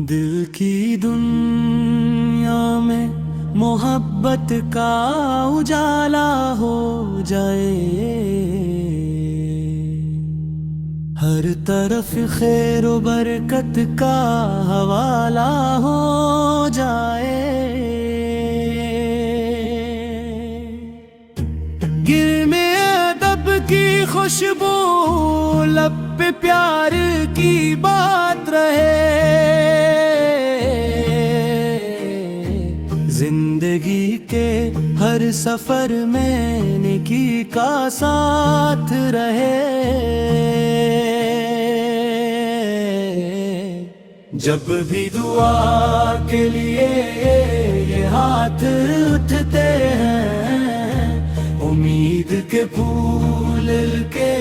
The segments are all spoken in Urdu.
دل کی دنیا میں محبت کا اجالا ہو جائے، ہر طرف خیر و برکت کا حوالہ ہو جائے، گر میں ادب کی خوشبو، لب پہ پیار کی بات رہے، زندگی کے ہر سفر میں نیکی کا ساتھ رہے، جب بھی دعا کے لیے یہ ہاتھ اٹھتے ہیں، امید کے پھول کے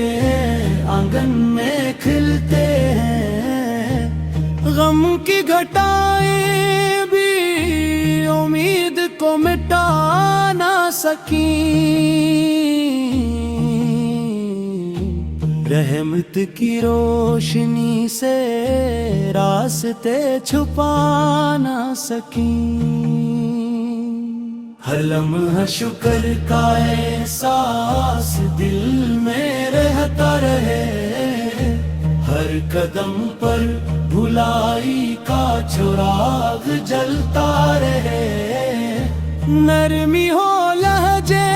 آنگن میں کھلتے ہیں، غم کی گھٹائیں بھی امید کو مٹا نہ سکیں، رحمت کی روشنی سے راستے چھپا نہ سکیں، ہر لمحہ شکر کا احساس دل میں رہتا رہے، ہر قدم پر بھلائی کا چراغ جلتا رہے، نرمی ہو لہجے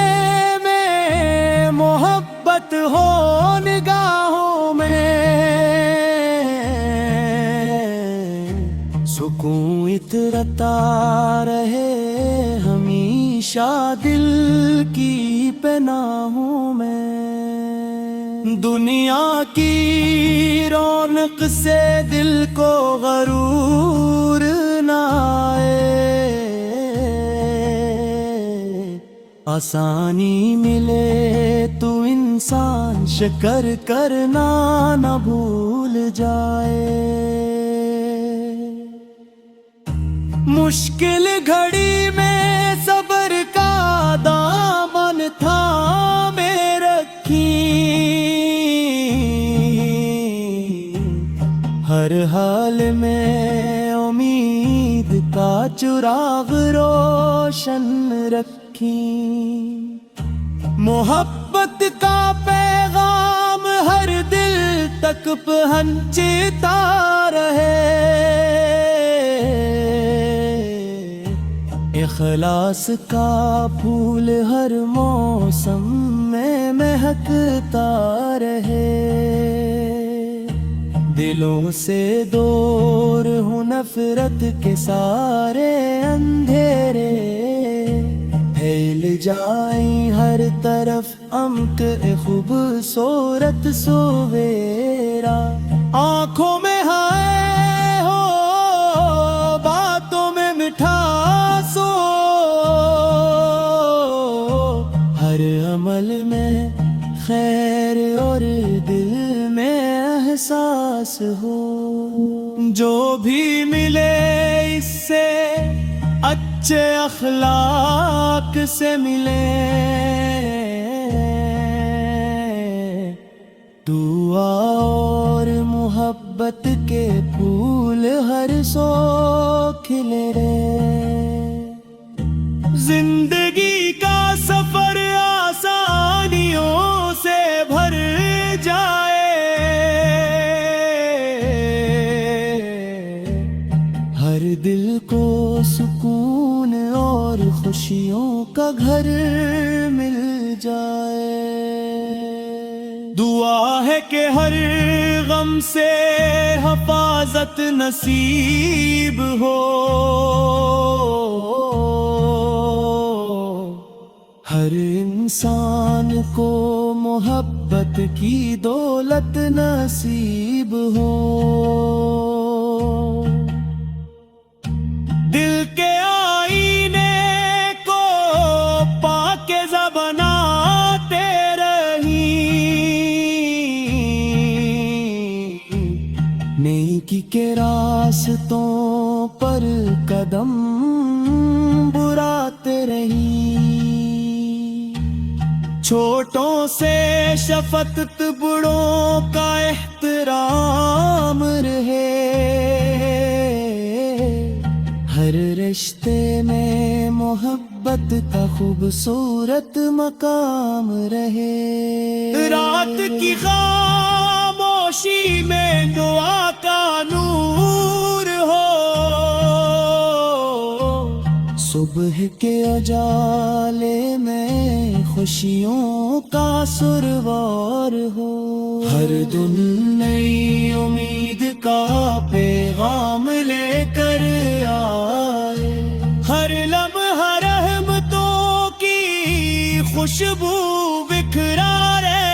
میں، محبت ہو نگاہوں میں، سکون اترتا رہے ہمیشہ دل کی پناہوں میں، دنیا کی رونق سے دل کو غرور نہ آئے، آسانی ملے تو انسان شکر کرنا نہ بھول جائے، مشکل گھڑی میں صبر کا دامن تھامے رکھیں، ہر حال میں امید کا چراغ روشن رکھیں، محبت کا پیغام ہر دل تک پہنچتا رہے، اخلاص کا پھول ہر موسم میں مہکتا رہے، دلوں سے دور ہو نفرت کے سارے اندھیرے، پھیل جائیں ہر طرف امک خوبصورت سویرا، آنکھوں میں ہائے ہو باتوں میں مٹھاس ہو، ہر عمل میں خیر اور دل میں احساس ہو، جو بھی ملے اس سے اچھے اخلاق سے ملے، دعا اور محبت کے پھول ہر سو کھلے رہے، زندگی کا سفر آسانیوں سے بھر جائے، ہر دل کو سکون اور خوشیوں کا گھر مل جائے، دعا ہے کہ ہر غم سے حفاظت نصیب ہو، ہر انسان کو محبت کی دولت نصیب ہو، دل کے آئینے کو پاکیزہ بناتے رہیں، نیکی کے راستوں پر قدم بڑھاتے رہیں، چھوٹوں سے شفقت بڑوں کا احترام رہے، ہر رشتے میں محبت کا خوبصورت مقام رہے، رات کی خاموشی میں دعا کا نور ہو، صبح کے اجالے میں خوشیوں کا سرور ہو، ہر دن نئی امید کا پیغام لے کر آئے، ہر لمحہ رحمتوں کی خوشبو بکھرا رہے،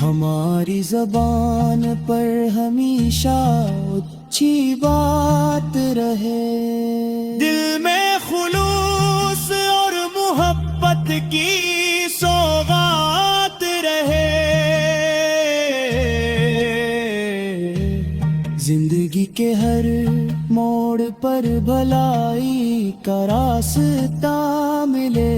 ہماری زبان پر ہمیشہ اچھی بات رہے، دل میں خلوص اور محبت کی سوغات رہے، زندگی کے ہر موڑ پر بھلائی کا راستہ ملے،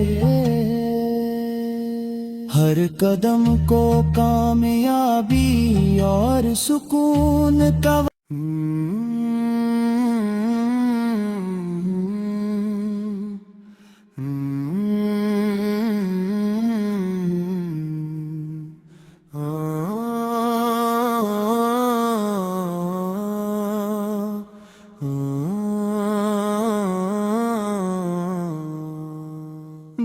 ہر قدم کو کامیابی اور سکون کا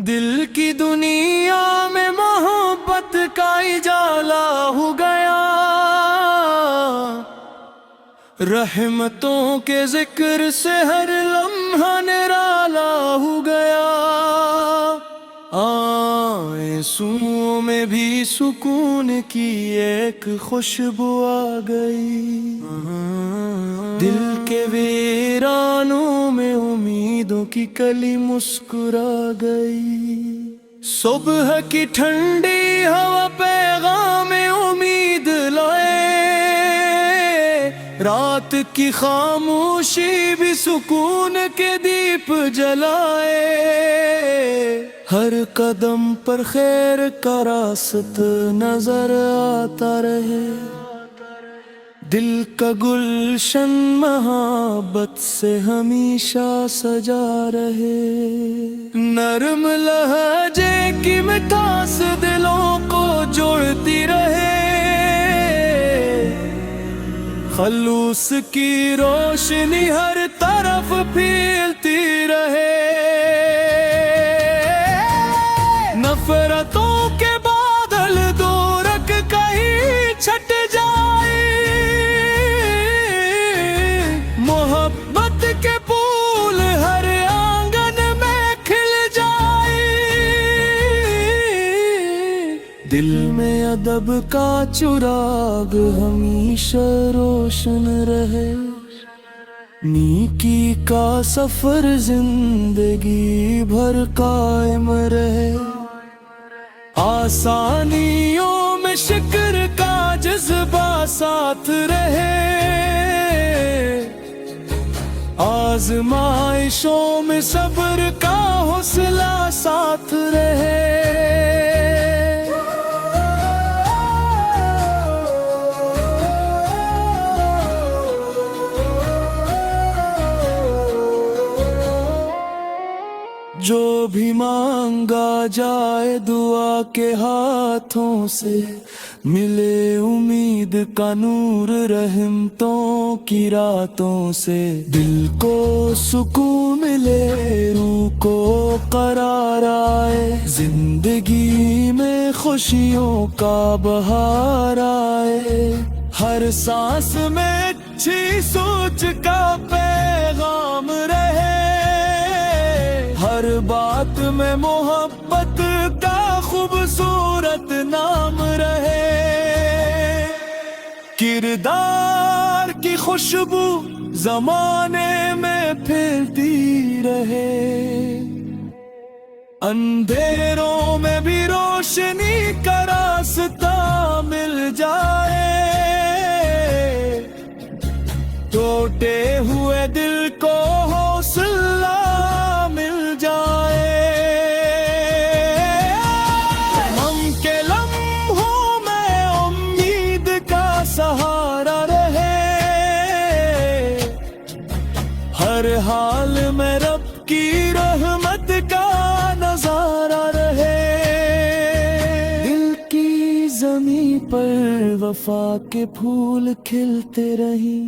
دل کی دنیا میں محبت کا اجالا ہو گیا، رحمتوں کے ذکر سے ہر لمحہ نرالا ہو گیا، آنسوؤں میں بھی سکون کی ایک خوشبو آ گئی، دل کے ویرانوں میں امیدوں کی کلی مسکرا گئی، صبح کی ٹھنڈی ہوا پیغام امید لائے، رات کی خاموشی بھی سکون کے دیپ جلائے، ہر قدم پر خیر کا راستہ نظر آتا رہے، دل کا گلشن محبت سے ہمیشہ سجا رہے، نرم لہجے کی مٹھاس دلوں کو جوڑتی رہے، خلوص کی روشنی ہر طرف پھیلتی رہے، نفرتوں کے بادل دور کہیں چھٹ جائے، محبت کے پھول ہر آنگن میں کھل جائے، دل میں ادب کا چراغ ہمیشہ روشن رہے، نیکی کا سفر زندگی بھر قائم رہے، آسانیوں میں شکر کا جذبہ ساتھ رہے، آزمائشوں میں صبر کا حوصلہ ساتھ رہے، جو بھی مانگا جائے دعا کے ہاتھوں سے، ملے امید کا نور رحمتوں کی راتوں سے، دل کو سکون ملے روح کو قرار آئے، زندگی میں خوشیوں کا بہار آئے، ہر سانس میں اچھی سوچ کا پیغام رہے، ہر بات میں محبت کا خوبصورت نام رہے، کردار کی خوشبو زمانے میں پھیلتی رہے، اندھیروں میں بھی روشنی کا راستہ مل جائے، ٹوٹے ہوئے دل کو حوصلہ مل جائے، ہر حال میں رب کی رحمت کا نظارہ رہے، دل کی زمین پر وفا کے پھول کھلتے رہیں،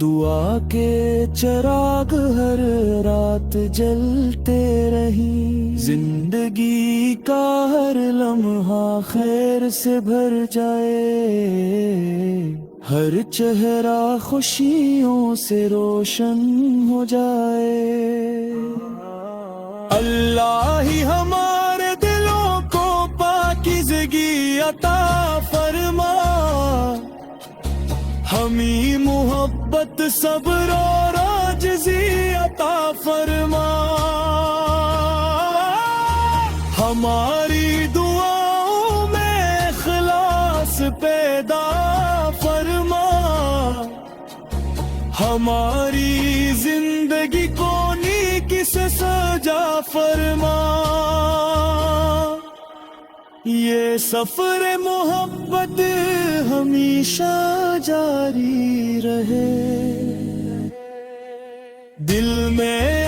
دعا کے چراغ ہر رات جلتے رہیں، زندگی کا ہر لمحہ خیر سے بھر جائے، ہر چہرہ خوشیوں سے روشن ہو جائے۔ اللہ ہی ہمارے دلوں کو پاکیزگی عطا فرما، ہمیں محبت صبر اور عاجزی عطا فرما، ہماری دعاؤں میں اخلاص پیدا فرما، ہماری زندگی کو نیکی سے سجا فرما، یہ سفر محبت ہمیشہ جاری رہے، دل میں